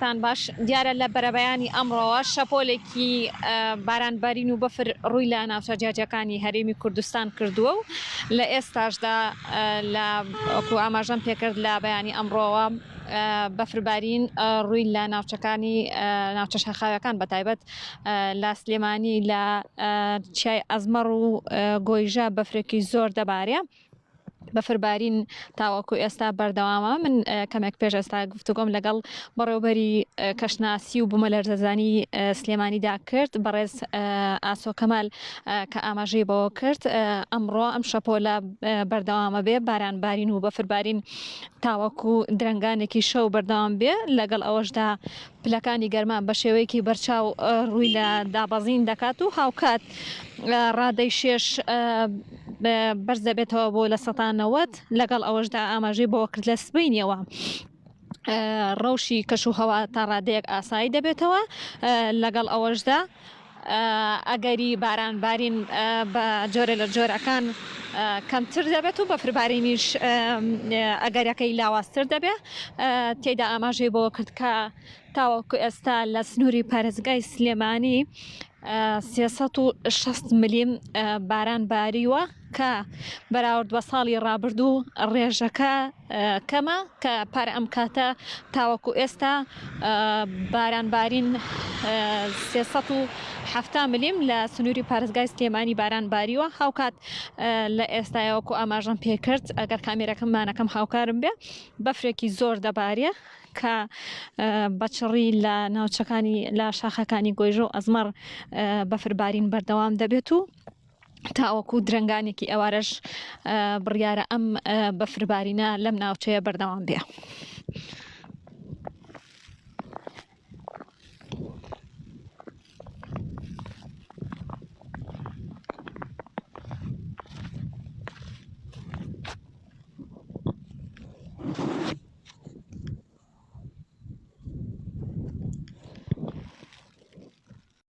کاتتان باش دیارە لە بەرەبەیانی ئەمڕۆوە شەپۆلێکی بارانبارین و بەفر ڕووی لە ناوچە جیاجەکانی هەرێمی کوردستان کردووە و لە ئێستاشدا لە وەکو ئاماژەم پێکرد لە بەیانی ئەمڕۆوە بەفربارین ڕووی لە ناوچەکانی ناوچە شاخاوەکان بەتایبەت لە سلێمانی لە چیای ئەزمەڕ و گۆیژە بەفرێکی زۆر دەبارێ بەفربارین تاوەکو ئێستا بەردەوامە من کەمێک پێش ئێستا گفتوگۆم لەگەڵ بەڕێوەبەری کەشناسی و بوومەلەرزەزانی سلێمانیدا کرد بەڕێز ئاسۆ کەمال کە ئاماژەی بەوە کرد ئەمڕۆ ئەم شەپۆلە بەردەوامە بێ بارانبارین و بەفربارین تاوەکو درەنگانێکی شەو بەردەوام بێ لەگەڵ ئەوەشدا پلەکانی گەرمان بە شێوەیەکی بەرچاو ڕووی لە دابەزین دەکات و هاوکات ڕادەی شێش بەرز دەبێتەوە بۆ لە ١٩٠ لەگەڵ ئەوەشدا ئاماژەی بۆ کرد لە سبەینیەوە ڕەوشی کەش و هەوا تا ڕادەیەک ئاسایی دەبێتەوە لەگەڵ ئەوەشدا ئەگەری بارانبارین بە جۆرە لە جۆرەکان کەمتر دەبێت و بەفربارینیش ئەگەرەکەی لاوازتر دەبێت تێیدا ئاماژەی بۆ کرد کە تاوەکو ئێستا لە سنووری پارێزگای سلێمانی 360 ملیم باران باریوە کە بەراورد بە ساڵی ڕابردوو ڕێژەکە کەمە کە پارە ئەم کاتە تاوەکو ئێستا بارانبارین 370 ملیم لە سنووری پارێزگای سلێمانی باران باریوە هاوکات لە ئێستایەوەکو ئاماژەم پێکرد ئەگەر کامێرەکەممانەکەم هاوکارم بێ بەفرێکی زۆر دەبارێ کە بەچڕی لە ناوچەکانی لە شاخەکانی گۆیژە و ئەزمەڕ بەفربارین بەردەوام دەبێت و تاوەکو درەنگانێکی ئەوارەش بڕیارە ئەم بەفربارینە لەم ناوچەیە بەردەوام بێ.